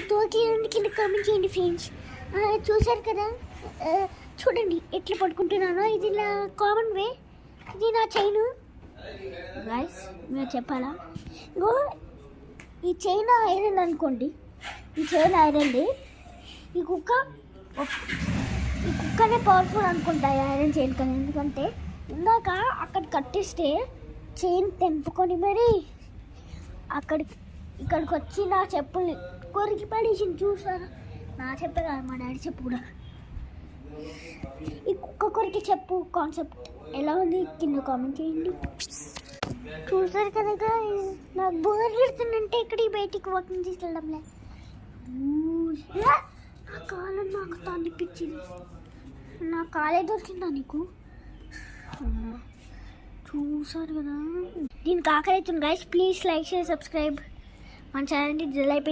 తోకేయండి, కింద కామెంట్ చేయండి ఫ్రెండ్స్. చూసారు కదా, చూడండి ఎట్లా పడుకుంటున్నానో. ఇది నా కామన్ వే, ఇది నా చైను గైస్. మీరు చెప్పాలా? ఇగో ఈ చైన్ ఐరన్ అనుకోండి, ఈ చైన్ ఐరన్ది. ఈ కుక్కనే పవర్ఫుల్ అనుకుంటా ఐరన్ చైన్ కానీ. ఎందుకంటే ఇందాక అక్కడ కట్టిస్తే చైన్ తెంపుకొని మరి ఇక్కడికి వచ్చి నా చెప్పుల్ని కొరికి పడేసింది. చూసారా? నా చెప్పే కాదు, మా డాడీ చెప్పు కూడా. ఈ కుక్క కొరికి చెప్పు కాన్సెప్ట్ ఎలా ఉంది కింద కామెంట్ చేయండి. చూసారు కదా, నాకు బోర్ పెడుతుందంటే ఇక్కడికి బయటికి వాకింగ్ తీసుకెళ్ళడంలే. నా కాలం నాకు అనిపించింది. నా కాలే దొరికిందా నీకు? చూసారు కదా, దీనికి ఆకలి అవుతుంది guys. Please like share subscribe మన ఛానల్ని. జల్ అయిపోయింది.